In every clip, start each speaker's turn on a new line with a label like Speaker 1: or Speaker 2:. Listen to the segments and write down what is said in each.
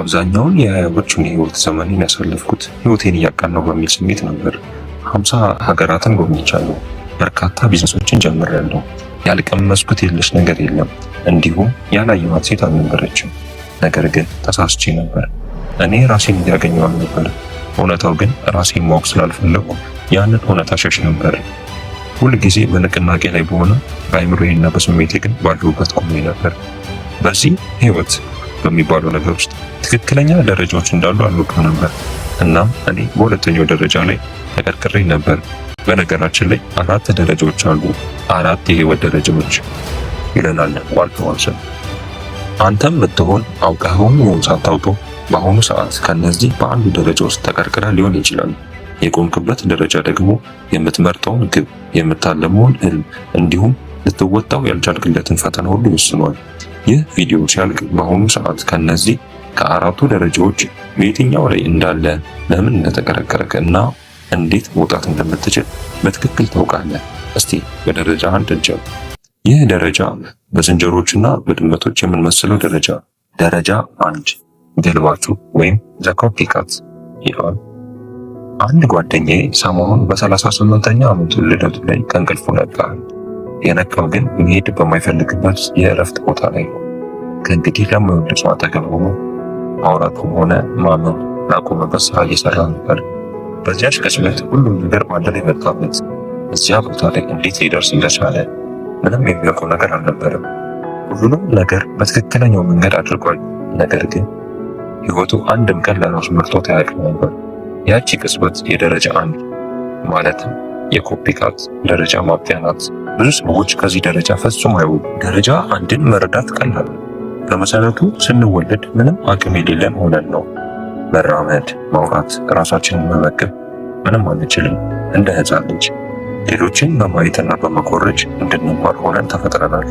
Speaker 1: አብዛኛውን የሀያዎቹን የህይወት ዘመኔን ያሳለፍኩት ህይወቴን እያቃናው በሚል ስሜት ነበር። 50 ሀገራትን ጎብኝቻለሁ። በርካታ ቢዝነሶችን ጀምሬያለሁ። ያልቀመስኩት የለሽ ነገር የለም። እንዲሁም ያላየኋት ሴት አልነበረችም። ነገር ግን ተሳስቼ ነበር። እኔ ራሴን እያገኘሁ ነበር። እውነታው ግን ራሴን ማወቅ ስላልፈለኩ ያንን እውነታ ሸሽ ነበር። ሁል ጊዜ በንቅናቄ ላይ በሆነ በአእምሮዬና በስሜቴ ግን ባለሁበት ቆሜ ነበር። በዚህ ህይወት በሚባለው ነገር ውስጥ ትክክለኛ ደረጃዎች እንዳሉ አልወቅም ነበር። እናም እኔ በሁለተኛው ደረጃ ላይ ተቀርቅሬ ነበር። በነገራችን ላይ 4 ደረጃዎች አሉ። 4 የህይወት ደረጃዎች ይለናል ዋልተዋልሰን። አንተም ብትሆን አውቀኸውም ይሁን ሳታውቀው በአሁኑ ሰዓት ከነዚህ በአንዱ ደረጃ ውስጥ ተቀርቅራ ሊሆን ይችላል። የቆምክበት ደረጃ ደግሞ የምትመርጠውን ግብ፣ የምታለመውን ህልም እንዲሁም ልትወጣው ያልቻልክለትን ፈተና ሁሉ ይወስኗል። ይህ ቪዲዮ ሲያልቅ በአሁኑ ሰዓት ከነዚህ ከ4ቱ ደረጃዎች በየትኛው ላይ እንዳለ፣ ለምን እንደተቀረቀረክ እና እንዴት መውጣት እንደምትችል በትክክል ታውቃለህ። እስቲ በደረጃ 1 እንጀምር። ይህ ደረጃ በዝንጀሮችና በድመቶች የምንመስለው ደረጃ። ደረጃ 1 ገልባጩ ወይም ዘ ኮፒካት ይላል። አንድ ጓደኛዬ ሰሞኑን በ38ኛ ዓመቱ ልደቱ ላይ ከእንቅልፉ ነቃ። የነቃው ግን መሄድ በማይፈልግበት የእረፍት ቦታ ላይ ነው። ከእንግዲህ ለማይወድ ሰው አጠገብ ሆኖ ማውራቱም ሆነ ማመን ላቆመበት ስራ እየሰራ ነበር። በዚያች ቅጽበት ሁሉም ነገር ባንድ ላይ መጣበት። እዚያ ቦታ ላይ እንዴት ሊደርስ እንደቻለ ምንም የሚያውቀው ነገር አልነበረም። ሁሉንም ነገር በትክክለኛው መንገድ አድርጓል። ነገር ግን ህይወቱ አንድም ቀን ለራሱ መርጦት አያውቅም ነበር። ያቺ ቅጽበት የደረጃ 1 ማለትም የኮፒካት ደረጃ ማብቂያ ናት። ብዙ ሰዎች ከዚህ ደረጃ ፈጽሞ አይወጡም። ደረጃ 1ን መረዳት ቀላል ነው። በመሰረቱ ስንወለድ ምንም አቅም የሌለን ሆነን ነው። መራመድ፣ ማውራት፣ ራሳችንን መመገብ ምንም አንችልም። እንደ ህፃን ልጅ ሌሎችን በማየትና በመኮረጅ እንድንማር ሆነን ተፈጥረናል።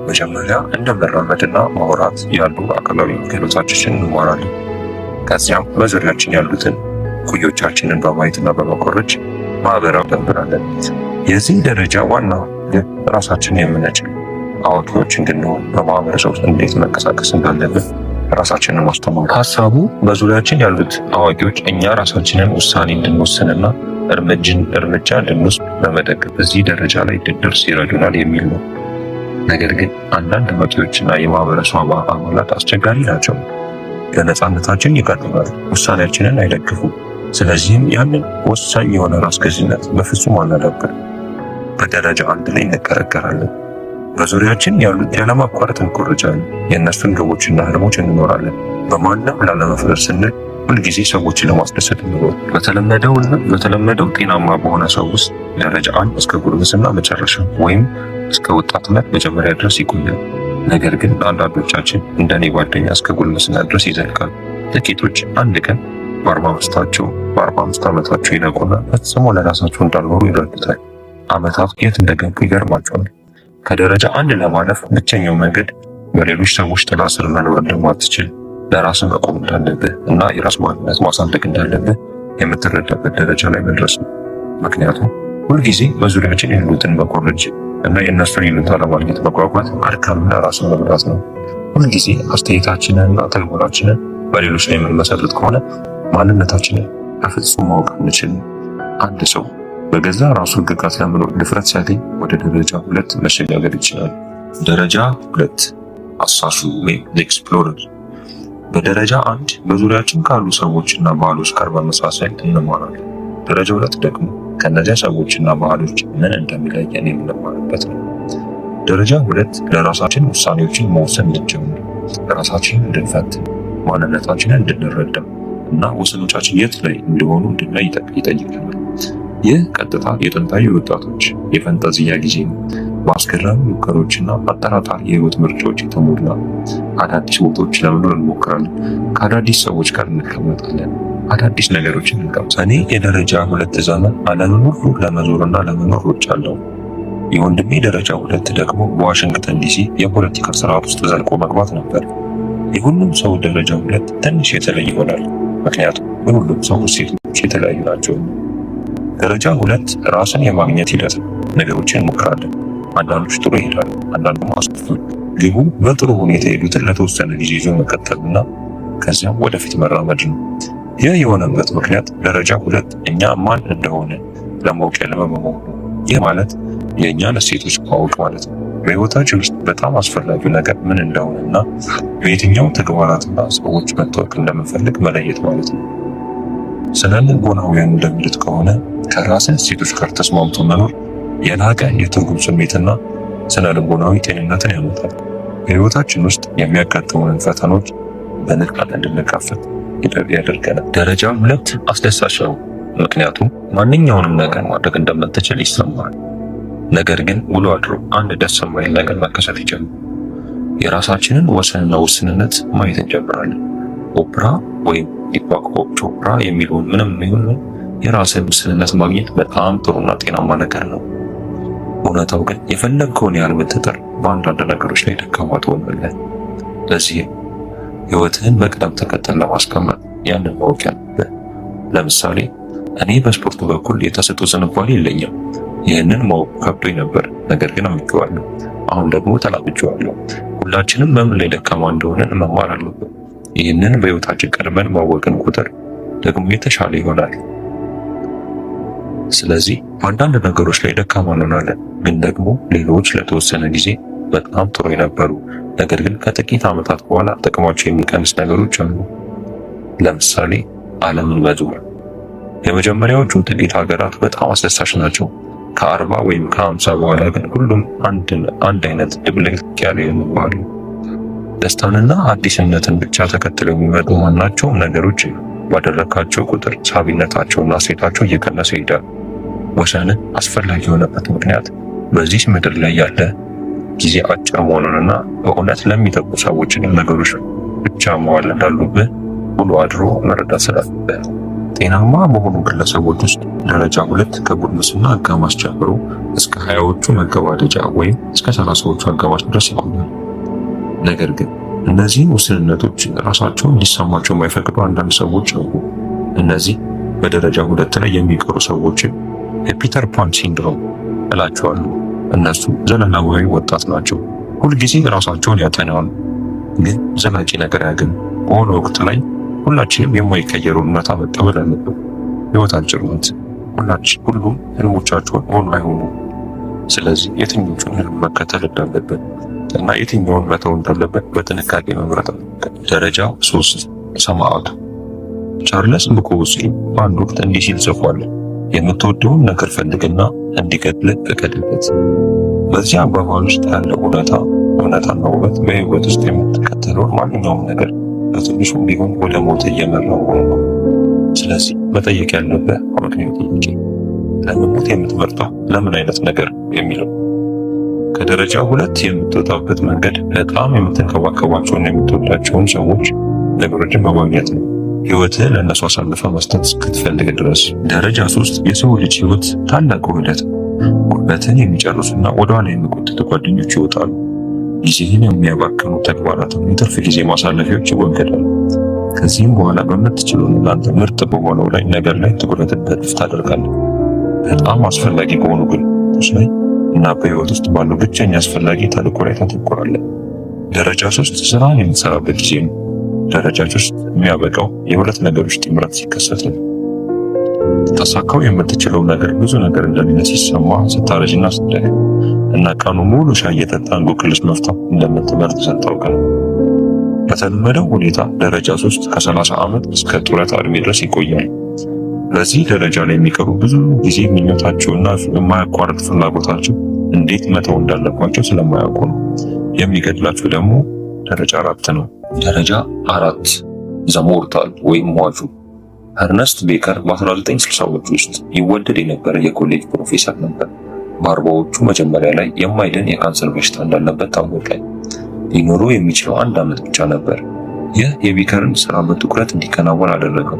Speaker 1: መጀመሪያ እንደ መራመድና ማውራት ያሉ አካላዊ ክህሎቶችን እንማራለን። ከዚያም በዙሪያችን ያሉትን ኩዮቻችንን በማየትና በመኮረጅ ማህበራዊ ተምራለን። የዚህ ደረጃ ዋና ግብ ራሳችንን የምንችል አዋቂዎች እንድንሆን፣ በማህበረሰብ ውስጥ እንዴት መንቀሳቀስ እንዳለብን ራሳችንን ማስተማር። ሀሳቡ በዙሪያችን ያሉት አዋቂዎች እኛ ራሳችንን ውሳኔ እንድንወስንና እርምጃ እንድንወስድ በመደገፍ እዚህ ደረጃ ላይ እንድንደርስ ይረዱናል የሚል ነው። ነገር ግን አንዳንድ አዋቂዎችና የማህበረሰቡ አባላት አስቸጋሪ ናቸው። ለነጻነታችን ይቀርባል፣ ውሳኔያችንን አይደግፉም። ስለዚህም ያንን ወሳኝ የሆነ ራስ ገዝነት በፍጹም አናዳብር። በደረጃ 1 ላይ እንቀረቀራለን። በዙሪያችን ያሉት ያለማቋረጥ እንኮርጃለን። የእነሱን ግቦችና ህልሞች እንኖራለን። በማንም ላለመፍረድ ስንል ሁልጊዜ ሰዎችን ለማስደሰት እንኖር። በተለመደው ጤናማ በሆነ ሰው ውስጥ ደረጃ 1 እስከ ጉርምስና መጨረሻ ወይም እስከ ወጣትነት መጀመሪያ ድረስ ይቆያል። ነገር ግን ለአንዳንዶቻችን እንደኔ ጓደኛ እስከ ጉርምስና ድረስ ይዘልቃል። ጥቂቶች አንድ ቀን በ45 ዓመታቸው ይነቁና ፈጽሞ ለራሳቸው እንዳልኖሩ ይረዱታል። ዓመታት የት እንደገቡ ይገርማቸዋል። ከደረጃ 1 ለማለፍ ብቸኛው መንገድ በሌሎች ሰዎች ጥላ ስር መኖር እንደማትችል፣ ለራስ መቆም እንዳለብህ እና የራስ ማንነት ማሳደግ እንዳለብህ የምትረዳበት ደረጃ ላይ መድረስ ነው። ምክንያቱም ሁልጊዜ በዙሪያችን ያሉትን መኮረጅ እና የእነሱን ይሉኝታ ለማግኘት መጓጓት አድካሚና ራስን መጉዳት ነው። ሁልጊዜ አስተያየታችንን እና ተግባራችንን በሌሎች ላይ የምንመሰርት ከሆነ ማንነታችንን በፍጹም ማወቅ አንችልም። አንድ ሰው በገዛ ራሱ ህግጋት ለመኖር ድፍረት ሲያገኝ ወደ ደረጃ 2 መሸጋገር ይችላል። ደረጃ 2 አሳሹ ወይም ኤክስፕሎረር። በደረጃ 1 በዙሪያችን ካሉ ሰዎችና ባህሎች ጋር በመመሳሰል እንማራለን። ደረጃ 2 ደግሞ ከነዚያ ሰዎችና ባህሎች ምን እንደሚለየን የምንማርበት ነው። ደረጃ 2 ለራሳችን ውሳኔዎችን መወሰን እንድንጀምር፣ ራሳችንን እንድንፈትን፣ ማንነታችንን እንድንረዳ እና ወሰኖቻችን የት ላይ እንደሆኑ እንድናይ ይጠይቀናል። ይህ ቀጥታ የጥንታዊ ወጣቶች የፈንጠዝያ ጊዜ ነው። በአስገራሚ ሙከራዎችና አጠራጣሪ የህይወት ምርጫዎች የተሞላ አዳዲስ ቦታዎች ለመኖር እንሞክራለን። ከአዳዲስ ሰዎች ጋር እንቀመጣለን። አዳዲስ ነገሮችን እንቀምሳለን። እኔ የደረጃ 2 ዘመን ዓለምን ሁሉ ለመዞርና ለመኖር ወጫለሁ። የወንድሜ ደረጃ 2 ደግሞ በዋሽንግተን ዲሲ የፖለቲካ ስርዓት ውስጥ ዘልቆ መግባት ነበር። የሁሉም ሰው ደረጃ 2 ትንሽ የተለየ ይሆናል፣ ምክንያቱም የሁሉም ሰው ሴቶች የተለያዩ ናቸው። ደረጃ 2 ራስን የማግኘት ሂደት ነው። ነገሮችን እንሞክራለን። አንዳንዶች ጥሩ ይሄዳሉ፣ አንዳንዱ አስከፊ። ግቡ በጥሩ ሁኔታ የሄዱትን ለተወሰነ ጊዜ ይዞ መቀጠልና ከዚያም ወደፊት መራመድ ነው። ይህ የሆነበት ምክንያት ደረጃ 2 እኛ ማን እንደሆነ ለማወቅ ያለመመሙ ነው። ይህ ማለት የእኛን እሴቶች ማወቅ ማለት ነው። በህይወታችን ውስጥ በጣም አስፈላጊው ነገር ምን እንደሆነና በየትኛው ተግባራትና ሰዎች መታወቅ እንደምንፈልግ መለየት ማለት ነው። ስነ ልቦናውያን እንደሚሉት ከሆነ ከራስን እሴቶች ጋር ተስማምቶ መኖር የላቀ የትርጉም ስሜትና ስነ ልቦናዊ ጤንነትን ያመጣል። በህይወታችን ውስጥ የሚያጋጥሙንን ፈተናዎች በንቃት እንድንጋፈጥ ያደርገናል። ደረጃ 2 አስደሳች ነው፣ ምክንያቱም ማንኛውንም ነገር ማድረግ እንደምትችል ይሰማል። ነገር ግን ውሎ አድሮ አንድ ደስ የማይል ነገር መከሰት ይጀምራል። የራሳችንን ወሰንና ውስንነት ማየት እንጀምራለን። ኦፕራ ወይም ዲፓክ ቾፕራ የሚለውን ምንም ይሁን የራስን ውስንነት ማግኘት በጣም ጥሩና ጤናማ ነገር ነው። እውነታው ግን የፈለግከውን ያህል ብትጥር በአንዳንድ ነገሮች ላይ ደካማ ትሆናለህ። ለዚህም ህይወትህን በቅደም ተከተል ለማስቀመጥ ያንን ማወቅ ያለብህ። ለምሳሌ እኔ በስፖርቱ በኩል የተሰጥኦ ዝንባሌ የለኝም። ይህንን ማወቅ ከብዶኝ ነበር፣ ነገር ግን አውቄዋለሁ። አሁን ደግሞ ተላምጄዋለሁ። ሁላችንም በምን ላይ ደካማ እንደሆነን መማር አለብን። ይህንን በህይወታችን ቀድመን ማወቅን ቁጥር ደግሞ የተሻለ ይሆናል። ስለዚህ በአንዳንድ ነገሮች ላይ ደካማ እንሆናለን፣ ግን ደግሞ ሌሎች ለተወሰነ ጊዜ በጣም ጥሩ የነበሩ ነገር ግን ከጥቂት ዓመታት በኋላ ጥቅማቸው የሚቀንስ ነገሮች አሉ። ለምሳሌ ዓለምን መዞር። የመጀመሪያዎቹ ጥቂት ሀገራት በጣም አስደሳች ናቸው። ከ40 ወይም ከ50 በኋላ ግን ሁሉም አንድ አይነት ድብልቅልቅ ያለ የሚባሉ ደስታንና አዲስነትን ብቻ ተከትለው የሚመጡ ማናቸውም ነገሮች ባደረካቸው ቁጥር ሳቢነታቸውና እሴታቸው እየቀነሰ ይሄዳል። ወሰንን አስፈላጊ የሆነበት ምክንያት በዚህ ምድር ላይ ያለ ጊዜ አጭር መሆኑንና በእውነት ለሚጠቁ ሰዎችና ነገሮች ብቻ መዋል እንዳሉብህ ውሎ አድሮ መረዳት ስላለብህ። ጤናማ በሆኑ ግለሰቦች ውስጥ ደረጃ 2 ከጉልምስና አጋማሽ ጀምሮ እስከ 20ዎቹ መገባደጃ ወይም እስከ 30ዎቹ አጋማሽ ድረስ ይቆያል። ነገር ግን እነዚህን ውስንነቶች ራሳቸውን ሊሰማቸው የማይፈቅዱ አንዳንድ ሰዎች አሉ። እነዚህ በደረጃ 2 ላይ የሚቀሩ ሰዎችን የፒተር ፓን ሲንድሮም እላቸዋለሁ። እነሱ ዘላለማዊ ወጣት ናቸው። ሁልጊዜ ራሳቸውን ያጠናሉ፣ ግን ዘላቂ ነገር ያገኙ። በሆነ ወቅት ላይ ሁላችንም የማይቀየሩ እውነታ መቀበል አለብን። ህይወት አጭር ናት። ሁሉም ህልሞቻቸውን ሆኖ አይሆኑም። ስለዚህ የትኞቹን ህልም መከተል እንዳለብን እና የትኛውን መተው እንዳለብን በጥንቃቄ መምረጥ አለብን። ደረጃ 3 ሰማዕቱ። ቻርለስ ቡኮውስኪ በአንድ ወቅት እንዲህ ሲል ጽፏል፣ የምትወደውን ነገር ፈልግና እንዲገድልህ ፍቀድለት። በዚህ አባባል ውስጥ ያለው እውነታና ውበት በህይወት ውስጥ የምትከተለውን ማንኛውም ነገር በትንሹም ቢሆን ወደ ሞት እየመራው ነው። ስለዚህ መጠየቅ ያለብህ አመክንዮ ጥያቄ፣ ለመሞት የምትመርጠው ለምን አይነት ነገር የሚለው። ከደረጃ 2 የምትወጣበት መንገድ በጣም የምትንከባከባቸውና የምትወዳቸውን ሰዎች ነገሮችን በማግኘት ነው። ህይወትህን ለእነሱ አሳልፈ መስጠት እስክትፈልግ ድረስ። ደረጃ 3 የሰው ልጅ ህይወት ታላቅ ውህደት። ጉልበትን የሚጨርሱና ወደኋላ የሚጎትቱ ጓደኞች ይወጣሉ። ጊዜህን የሚያባክኑ ተግባራትን፣ የትርፍ ጊዜ ማሳለፊያዎች ይወገዳሉ። ከዚህም በኋላ በምትችለው እናንተ ምርጥ በሆነው ነገር ላይ ትኩረትን በጥፍ ታደርጋለህ። በጣም አስፈላጊ በሆኑ ግንኙነቶች ላይ እና በህይወት ውስጥ ባለው ብቸኛ አስፈላጊ ተልዕኮ ላይ ታተኩራለህ። ደረጃ 3 ስራን የምትሰራበት ጊዜ ነው። ደረጃ 3 የሚያበቃው የሁለት ነገሮች ጥምረት ሲከሰት ነው። ታሳካው የምትችለው ነገር ብዙ ነገር እንደሚነስ ሲሰማ፣ ስታረጅና ስትደክም እና ቀኑ ሙሉ ሻይ እየጠጣ እንቆቅልሽ መፍታት እንደምትመርጥ ስታውቅ ነው። በተለመደው ሁኔታ ደረጃ 3 ከ30 ዓመት እስከ ጡረታ ዕድሜ ድረስ ይቆያል። በዚህ ደረጃ ላይ የሚቀሩ ብዙ ጊዜ ምኞታቸውና የማያቋርጥ ፍላጎታቸው እንዴት መተው እንዳለባቸው ስለማያውቁ ነው። የሚገድላቸው ደግሞ ደረጃ 4 ነው። ደረጃ 4 ዘሞርታል ወይም ሟቹ። እርነስት ቤከር በ1960ዎቹ ውስጥ ይወደድ የነበረ የኮሌጅ ፕሮፌሰር ነበር። በ40ዎቹ መጀመሪያ ላይ የማይድን የካንሰር በሽታ እንዳለበት ታወቀ። ሊኖረው የሚችለው 1 ዓመት ብቻ ነበር። ይህ የቤከርን ስራ በትኩረት እንዲከናወን አደረገው።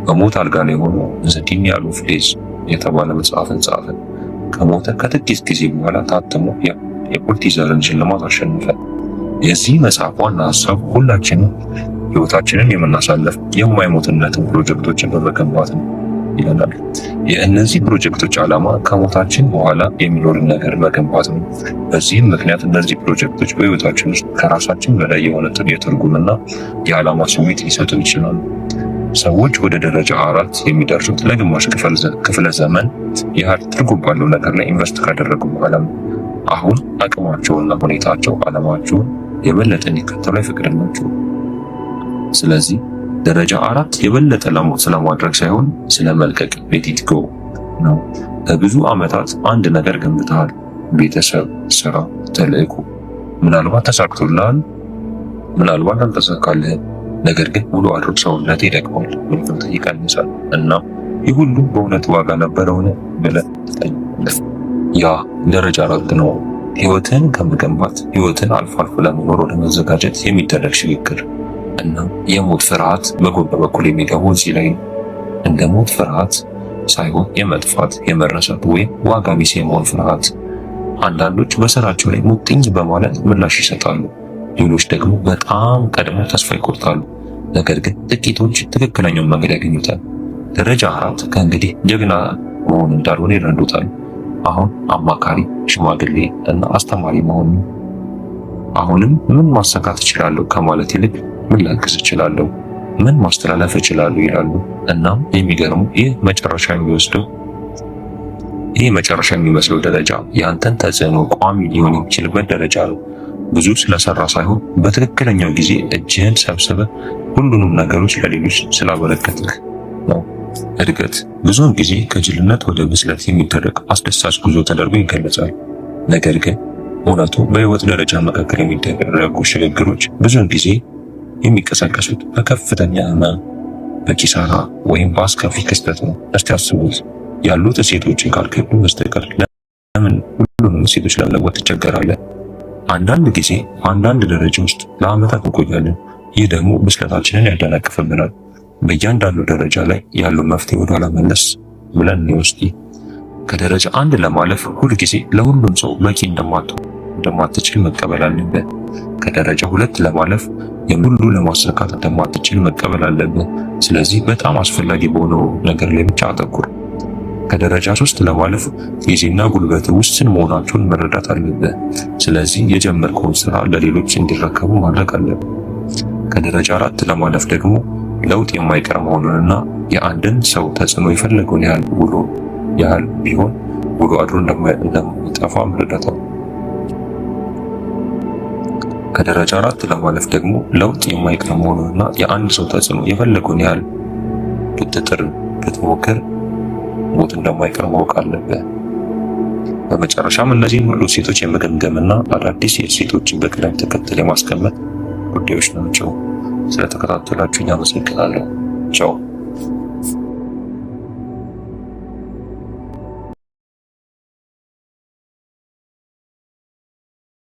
Speaker 1: በሞት አልጋ ላይ ሆኖ ዘ ዲኒያል ኦፍ ዴዝ የተባለ መጽሐፍን ጻፈ። ከሞተ ከጥቂት ጊዜ በኋላ ታትሞ የፑሊትዘርን ሽልማት አሸነፈ። የዚህ መጽሐፍ ዋና ሐሳብ ሁላችንም ህይወታችንን የምናሳልፍ የማይሞትነትን ፕሮጀክቶችን በመገንባት ነው ይለናል። የእነዚህ ፕሮጀክቶች ዓላማ ከሞታችን በኋላ የሚኖርን ነገር መገንባት ነው። በዚህም ምክንያት እነዚህ ፕሮጀክቶች በህይወታችን ውስጥ ከራሳችን በላይ የሆነ የትርጉምና የዓላማ ስሜት ሊሰጡን ይችላሉ። ሰዎች ወደ ደረጃ 4 የሚደርሱት ለግማሽ ክፍለ ዘመን ያህል ትርጉም ባለው ነገር ላይ ኢንቨስት ካደረጉ በኋላ ነው። አሁን አቅማቸውና ሁኔታቸው ዓላማቸውን የበለጠ እንዲከተሉ አይፈቅድላቸውም። ስለዚህ ደረጃ 4 የበለጠ ስለማድረግ ሳይሆን ስለመልቀቅ ሌት ኢት ጎ ነው። ለብዙ ዓመታት አንድ ነገር ገንብተሃል፣ ቤተሰብ፣ ስራ፣ ተልእኮ። ምናልባት ተሳክቶልሃል፣ ምናልባት አልተሳካልህም። ነገር ግን ውሎ አድሮ ሰውነት ይደክማል፣ ጉልበት ይቀንሳል እና ይህ ሁሉ በእውነት ዋጋ ነበረውን ብለህ ትጠይቃለህ። ያ ደረጃ 4 ነው። ህይወትን ከመገንባት ህይወትን አልፎ አልፎ ለመኖር ወደ መዘጋጀት የሚደረግ ሽግግር እና የሞት ፍርሃት በጎን በኩል የሚገባው እዚህ ላይ ነው። እንደ ሞት ፍርሃት ሳይሆን የመጥፋት፣ የመረሳት ወይም ዋጋ ቢስ የመሆን ፍርሃት። አንዳንዶች በስራቸው ላይ ሙጥኝ በማለት ምላሽ ይሰጣሉ፣ ሌሎች ደግሞ በጣም ቀድመው ተስፋ ይቆርጣሉ። ነገር ግን ጥቂቶች ትክክለኛውን መንገድ ያገኙታል። ደረጃ 4 ከእንግዲህ ጀግና መሆን እንዳልሆነ ይረዱታል። አሁን አማካሪ፣ ሽማግሌ እና አስተማሪ መሆን ነው። አሁንም ምን ማሳካት እችላለሁ ከማለት ይልቅ ምን ላግዝ እችላለሁ፣ ምን ማስተላለፍ እችላለሁ ይላሉ። እናም የሚገርሙ ይህ መጨረሻ የሚመስለው ደረጃ የአንተን ተጽዕኖ ቋሚ ሊሆን የሚችልበት ደረጃ ነው። ብዙ ስለሰራ ሳይሆን በትክክለኛው ጊዜ እጅህን ሰብስበህ ሁሉንም ነገሮች ለሌሎች ስላበረከትህ ነው። እድገት ብዙውን ጊዜ ከጅልነት ወደ ብስለት የሚደረግ አስደሳች ጉዞ ተደርጎ ይገለጻል። ነገር ግን እውነቱ በህይወት ደረጃ መካከል የሚደረጉ ሽግግሮች ብዙውን ጊዜ የሚቀሰቀሱት በከፍተኛ ህመም፣ በኪሳራ ወይም በአስከፊ ክስተት ነው። እስቲ አስቡት፣ ያሉት እሴቶችን ካልከዱ በስተቀር ለምን ሁሉንም እሴቶች ለመለወጥ ትቸገራለህ? አንዳንድ ጊዜ አንዳንድ ደረጃ ውስጥ ለዓመታት እንቆያለን። ይህ ደግሞ ብስለታችንን ያደናቅፍብናል። በእያንዳንዱ ደረጃ ላይ ያለው መፍትሄ ወደ ኋላ መለስ ብለን እንወስድ። ከደረጃ 1 ለማለፍ ሁል ጊዜ ለሁሉም ሰው በቂ እንደማትችል መቀበል አለብህ። ከደረጃ 2 ለማለፍ የሙሉ ለማሳካት እንደማትችል መቀበል አለብህ። ስለዚህ በጣም አስፈላጊ በሆነው ነገር ላይ ብቻ አተኩር። ከደረጃ 3 ለማለፍ ጊዜና ጉልበት ውስን መሆናቸውን መረዳት አለብህ። ስለዚህ የጀመርከውን ስራ ለሌሎች እንዲረከቡ ማድረግ አለብህ። ከደረጃ 4 ለማለፍ ደግሞ ለውጥ የማይቀር መሆኑንና የአንድን ሰው ተጽዕኖ የፈለገውን ያህል ቢሆን ውሎ አድሮ እንደማይጠፋ መረዳት ነው። ከደረጃ 4 ለማለፍ ደግሞ ለውጥ የማይቀር መሆኑንና የአንድ ሰው ተጽዕኖ የፈለገውን ያህል ብትሞክር ሞት እንደማይቀር ማወቅ አለብህ። በመጨረሻም እነዚህን ሁሉ እሴቶች የመገምገምና አዳዲስ እሴቶችን በቅደም ተከተል የማስቀመጥ ጉዳዮች ናቸው። ስለተከታተላችሁኝ አመሰግናለሁ። ቻው።